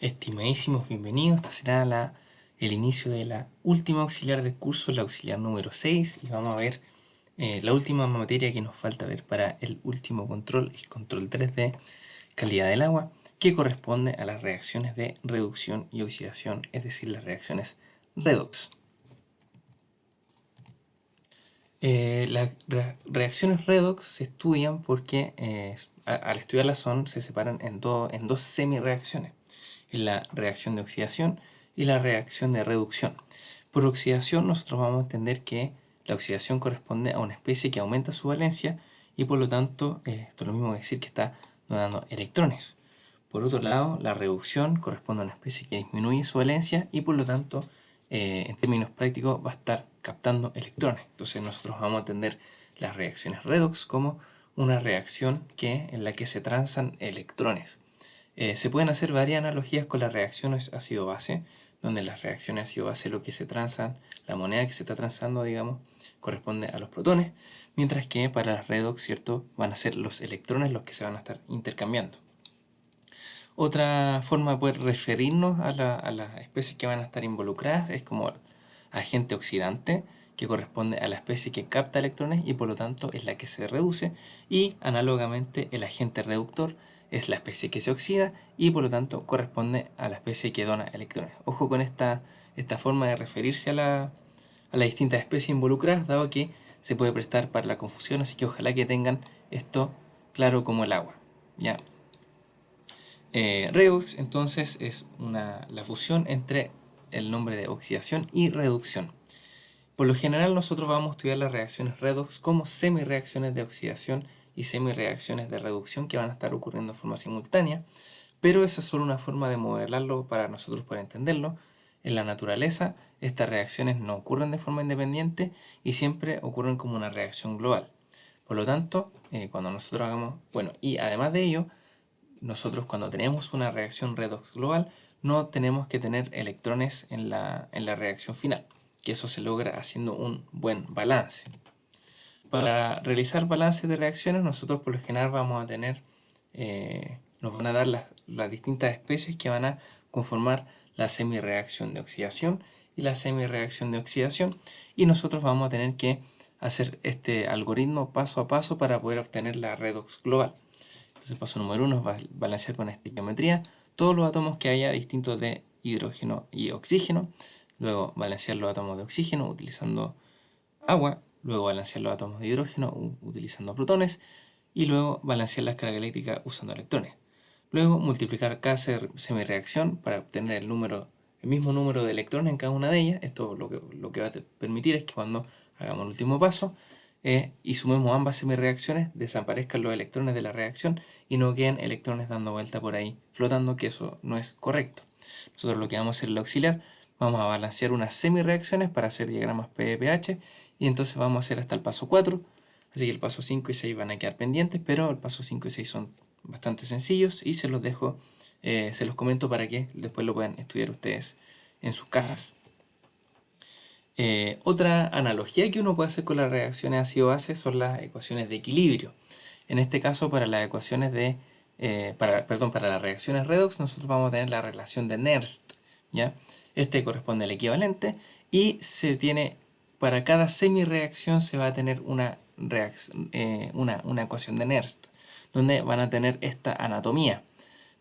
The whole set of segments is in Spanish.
Estimadísimos, bienvenidos. Esta será el inicio de la última auxiliar del curso, la auxiliar número 6, y vamos a ver la última materia que nos falta ver para el último control, el control 3 de calidad del agua, que corresponde a las reacciones de reducción y oxidación, es decir, las reacciones redox. Las reacciones redox se estudian porque al estudiarlas se separan en dos semi-reacciones, en la reacción de oxidación y la reacción de reducción. Por oxidación nosotros vamos a entender que la oxidación corresponde a una especie que aumenta su valencia y por lo tanto esto es lo mismo que decir que está donando electrones. Por otro lado, la reducción corresponde a una especie que disminuye su valencia y por lo tanto en términos prácticos va a estar captando electrones. Entonces nosotros vamos a entender las reacciones redox como una reacción en la que se transan electrones. Se pueden hacer varias analogías con las reacciones ácido-base, donde las reacciones ácido-base lo que se transan, la moneda que se está transando, digamos, corresponde a los protones, mientras que para las redox, ¿cierto?, van a ser los electrones los que se van a estar intercambiando. Otra forma de poder referirnos a las especies que van a estar involucradas es como agente oxidante, que corresponde a la especie que capta electrones y por lo tanto es la que se reduce, y análogamente el agente reductor es la especie que se oxida y por lo tanto corresponde a la especie que dona electrones. Ojo con esta forma de referirse a las distintas especies involucradas, dado que se puede prestar para la confusión, así que ojalá que tengan esto claro como el agua. ¿Ya? Redox entonces es la fusión entre el nombre de oxidación y reducción. Por lo general nosotros vamos a estudiar las reacciones redox como semi-reacciones de oxidación y semi-reacciones de reducción que van a estar ocurriendo de forma simultánea, pero eso es solo una forma de modelarlo para nosotros poder entenderlo. En la naturaleza estas reacciones no ocurren de forma independiente y siempre ocurren como una reacción global. Por lo tanto, cuando nosotros hagamos, y además de ello, nosotros cuando tenemos una reacción redox global no tenemos que tener electrones en la reacción final, que eso se logra haciendo un buen balance. Para realizar balances de reacciones nosotros por lo general vamos a tener, nos van a dar las distintas especies que van a conformar la semi-reacción de oxidación y la semi-reacción de oxidación, y nosotros vamos a tener que hacer este algoritmo paso a paso para poder obtener la redox global. Entonces paso número 1 es balancear con estequiometría todos los átomos que haya distintos de hidrógeno y oxígeno. Luego balancear los átomos de oxígeno utilizando agua. Luego balancear los átomos de hidrógeno utilizando protones. Y luego balancear las cargas eléctricas usando electrones. Luego multiplicar cada semireacción para obtener el mismo número de electrones en cada una de ellas. Esto lo que va a permitir es que cuando hagamos el último paso y sumemos ambas semireacciones, desaparezcan los electrones de la reacción y no queden electrones dando vuelta por ahí flotando, que eso no es correcto. Nosotros lo que vamos a hacer en la auxiliar, vamos a balancear unas semireacciones para hacer diagramas PPH y entonces vamos a hacer hasta el paso 4, así que el paso 5 y 6 van a quedar pendientes, pero el paso 5 y 6 son bastante sencillos y se los dejo, se los comento para que después lo puedan estudiar ustedes en sus casas. Otra analogía que uno puede hacer con las reacciones ácido-base son las ecuaciones de equilibrio. En este caso, para las ecuaciones para las reacciones redox, nosotros vamos a tener la relación de Nernst, ¿ya? Este corresponde al equivalente y para cada semireacción se va a tener una ecuación de Nernst, donde van a tener esta anatomía.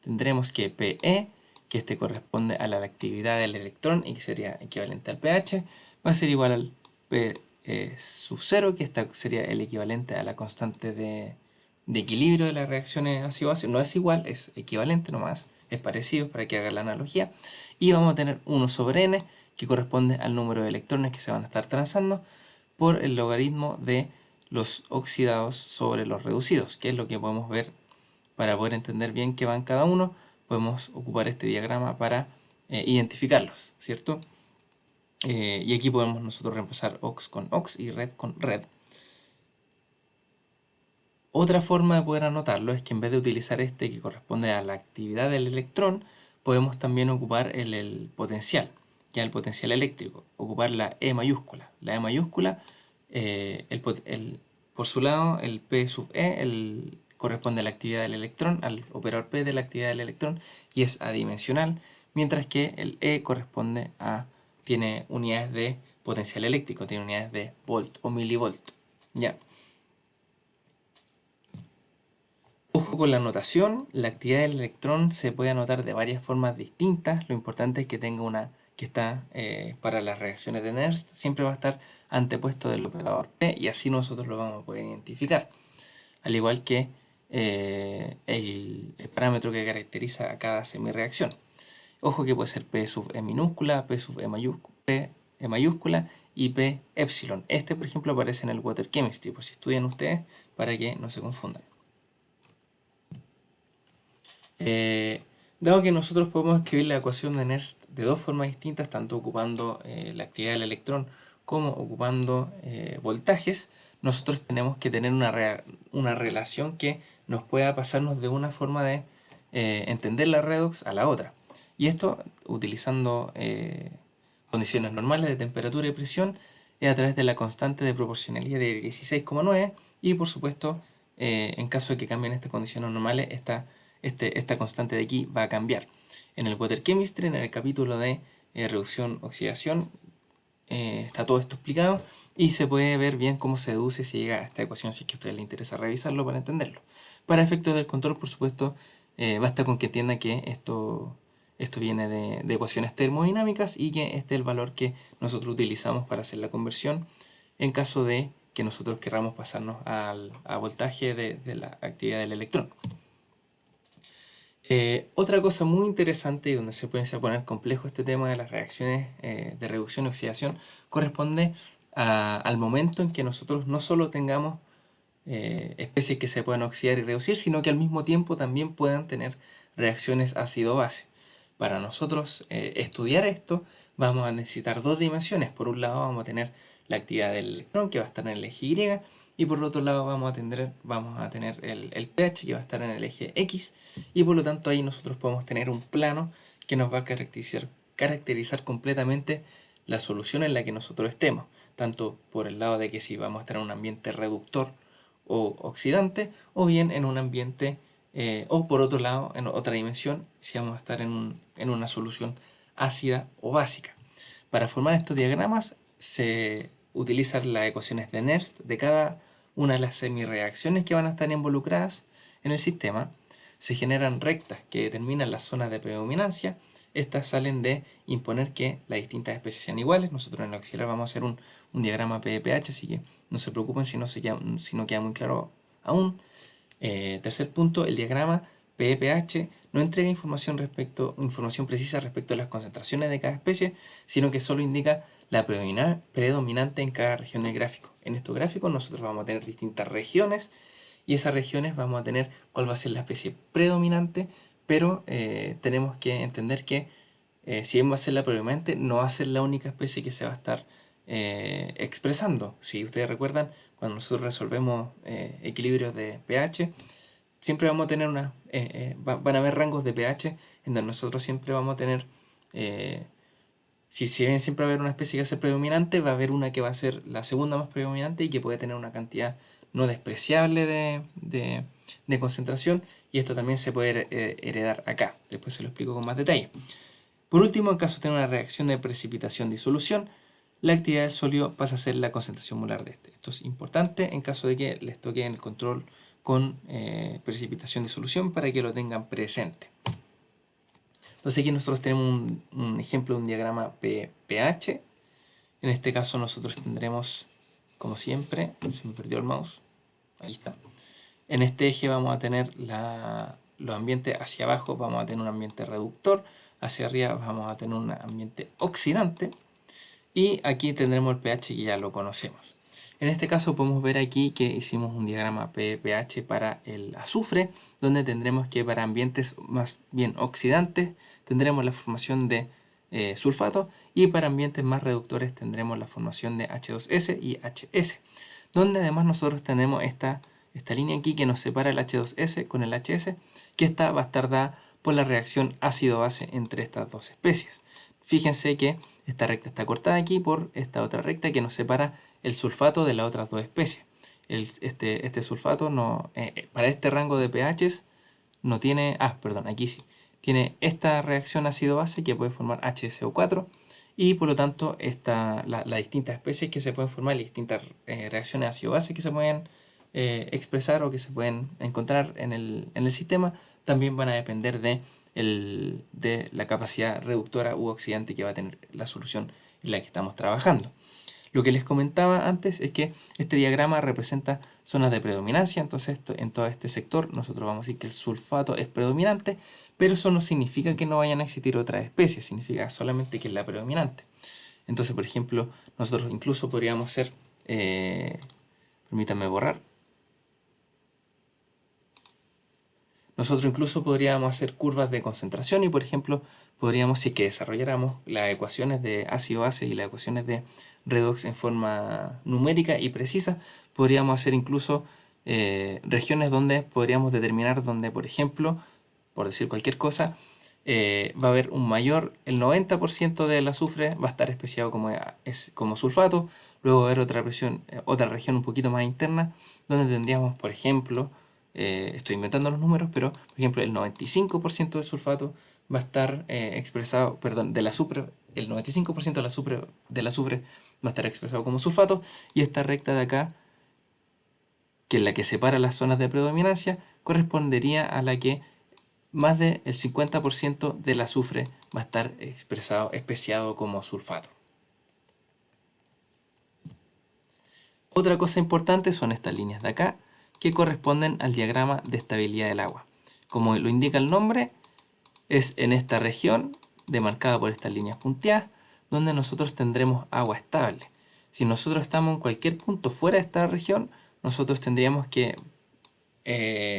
Tendremos que PE, que este corresponde a la actividad del electrón y que sería equivalente al pH, va a ser igual al P sub 0, que esta sería el equivalente a la constante de equilibrio de las reacciones ácido-base. No es igual, es equivalente nomás, es parecido para que haga la analogía. Y vamos a tener 1 sobre n, que corresponde al número de electrones que se van a estar transando por el logaritmo de los oxidados sobre los reducidos, que es lo que podemos ver. Para poder entender bien qué van cada uno, podemos ocupar este diagrama para identificarlos, ¿cierto? Y aquí podemos nosotros reemplazar ox con ox y red con red. Otra forma de poder anotarlo es que en vez de utilizar este que corresponde a la actividad del electrón, podemos también ocupar el potencial, ya el potencial eléctrico, ocupar la E mayúscula. La E mayúscula, por su lado, el P sub E, corresponde a la actividad del electrón, al operador P de la actividad del electrón, y es adimensional, mientras que el E tiene unidades de potencial eléctrico, tiene unidades de volt o milivolt. Ya. Ojo con la notación, la actividad del electrón se puede anotar de varias formas distintas. Lo importante es que tenga una que está para las reacciones de Nernst, siempre va a estar antepuesto del operador P y así nosotros lo vamos a poder identificar. Al igual que el parámetro que caracteriza a cada semirreacción. Ojo que puede ser P sub E minúscula, P sub P E mayúscula y P epsilon. Este, por ejemplo, aparece en el Water Chemistry, por si estudian ustedes, para que no se confundan. Dado que nosotros podemos escribir la ecuación de Nernst de dos formas distintas, tanto ocupando la actividad del electrón como ocupando voltajes, nosotros tenemos que tener una relación que nos pueda pasarnos de una forma de entender la redox a la otra. Y esto utilizando condiciones normales de temperatura y presión a través de la constante de proporcionalidad de 16,9 y por supuesto en caso de que cambien estas condiciones normales esta constante de aquí va a cambiar. En el Water Chemistry, en el capítulo de reducción-oxidación, está todo esto explicado y se puede ver bien cómo se deduce si llega a esta ecuación, si es que a ustedes les interesa revisarlo para entenderlo. Para efectos del control, por supuesto, basta con que entienda que esto viene de ecuaciones termodinámicas y que este es el valor que nosotros utilizamos para hacer la conversión en caso de que nosotros queramos pasarnos a voltaje de la actividad del electrón. Otra cosa muy interesante y donde se puede poner complejo este tema de las reacciones de reducción y oxidación corresponde al momento en que nosotros no solo tengamos especies que se puedan oxidar y reducir, sino que al mismo tiempo también puedan tener reacciones ácido-base. Para nosotros estudiar esto vamos a necesitar dos dimensiones. Por un lado vamos a tener la actividad del electrón que va a estar en el eje Y y por el otro lado vamos a tener el pH que va a estar en el eje X y por lo tanto ahí nosotros podemos tener un plano que nos va a caracterizar completamente la solución en la que nosotros estemos, tanto por el lado de que si vamos a estar en un ambiente reductor o oxidante o bien en un ambiente o por otro lado en otra dimensión si vamos a estar en una solución ácida o básica. Para formar estos diagramas se utilizan las ecuaciones de Nernst de cada una de las semirreacciones que van a estar involucradas en el sistema. Se generan rectas que determinan las zonas de predominancia. Estas salen de imponer que las distintas especies sean iguales. Nosotros en el auxiliar vamos a hacer un diagrama PPH, así que no se preocupen si no queda muy claro aún. Tercer punto, el diagrama PPH no entrega información precisa respecto a las concentraciones de cada especie, sino que solo indica la predominante en cada región del gráfico. En estos gráficos nosotros vamos a tener distintas regiones y esas regiones vamos a tener cuál va a ser la especie predominante, pero tenemos que entender que si bien va a ser la predominante, no va a ser la única especie que se va a estar expresando. Si ustedes recuerdan, cuando nosotros resolvemos equilibrios de pH, siempre vamos a tener van a haber rangos de pH en donde nosotros siempre vamos a tener, si bien siempre va a haber una especie que va a ser predominante, va a haber una que va a ser la segunda más predominante y que puede tener una cantidad no despreciable de concentración, y esto también se puede heredar acá. Después se lo explico con más detalle. Por último, en caso de tener una reacción de precipitación-disolución, la actividad del sólido pasa a ser la concentración molar de este. Esto es importante en caso de que les toque en el control con precipitación-disolución para que lo tengan presente. Entonces aquí nosotros tenemos un ejemplo de un diagrama pH. En este caso nosotros tendremos, como siempre, se me perdió el mouse, ahí está. En este eje vamos a tener los ambientes hacia abajo, vamos a tener un ambiente reductor, hacia arriba vamos a tener un ambiente oxidante y aquí tendremos el pH que ya lo conocemos. En este caso podemos ver aquí que hicimos un diagrama pH para el azufre, donde tendremos que para ambientes más bien oxidantes tendremos la formación de sulfato y para ambientes más reductores tendremos la formación de H2S y HS, donde además nosotros tenemos esta línea aquí que nos separa el H2S con el HS, que esta va a estar dada por la reacción ácido-base entre estas dos especies. Fíjense que esta recta está cortada aquí por esta otra recta que nos separa el sulfato de las otras dos especies. este sulfato no, para este rango de pHs no tiene, perdón, aquí sí, tiene esta reacción ácido-base que puede formar HSO4 y por lo tanto las distintas especies que se pueden formar, las distintas reacciones ácido-base que se pueden expresar o que se pueden encontrar en el sistema también van a depender de la capacidad reductora u oxidante que va a tener la solución en la que estamos trabajando. Lo que les comentaba antes es que este diagrama representa zonas de predominancia, entonces en todo este sector nosotros vamos a decir que el sulfato es predominante, pero eso no significa que no vayan a existir otras especies, significa solamente que es la predominante. Entonces, por ejemplo, nosotros incluso podríamos hacer, permítanme borrar, nosotros incluso podríamos hacer curvas de concentración y, por ejemplo, podríamos, si es que desarrolláramos las ecuaciones de ácido-base y las ecuaciones de redox en forma numérica y precisa, podríamos hacer incluso regiones donde podríamos determinar donde, por ejemplo, por decir cualquier cosa, va a haber un mayor, el 90% del azufre va a estar especiado como sulfato, luego va a haber otra región un poquito más interna, donde tendríamos, por ejemplo, estoy inventando los números, pero por ejemplo el 95% del sulfato va a estar expresado, perdón, del azufre, el 95% del azufre va a estar expresado como sulfato, y esta recta de acá, que es la que separa las zonas de predominancia, correspondería a la que más del 50% del azufre va a estar especiado como sulfato. Otra cosa importante son estas líneas de acá, que corresponden al diagrama de estabilidad del agua. Como lo indica el nombre, es en esta región, demarcada por estas líneas punteadas, donde nosotros tendremos agua estable. Si nosotros estamos en cualquier punto fuera de esta región, nosotros tendríamos que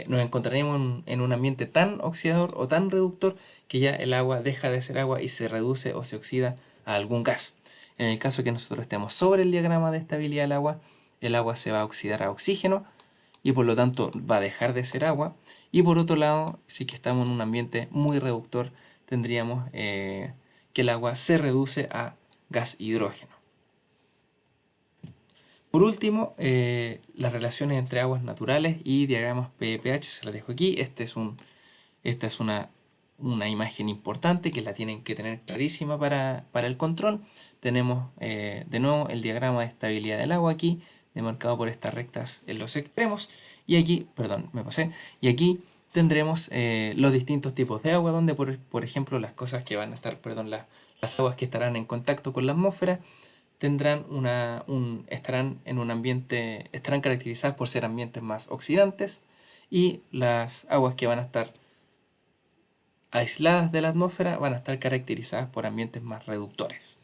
nos encontraríamos en un ambiente tan oxidador o tan reductor que ya el agua deja de ser agua y se reduce o se oxida a algún gas. En el caso que nosotros estemos sobre el diagrama de estabilidad del agua, el agua se va a oxidar a oxígeno y por lo tanto va a dejar de ser agua. Y por otro lado, si que estamos en un ambiente muy reductor, tendríamos que el agua se reduce a gas hidrógeno. Por último, las relaciones entre aguas naturales y diagramas pH se las dejo aquí. Esta es una imagen importante que la tienen que tener clarísima para el control. Tenemos de nuevo el diagrama de estabilidad del agua aquí, demarcado por estas rectas en los extremos. Y aquí, perdón, me pasé. Y aquí tendremos los distintos tipos de agua, donde por ejemplo las cosas que van a estar, perdón, las aguas que estarán en contacto con la atmósfera estarán en un ambiente, estarán caracterizadas por ser ambientes más oxidantes, y las aguas que van a estar aisladas de la atmósfera van a estar caracterizadas por ambientes más reductores.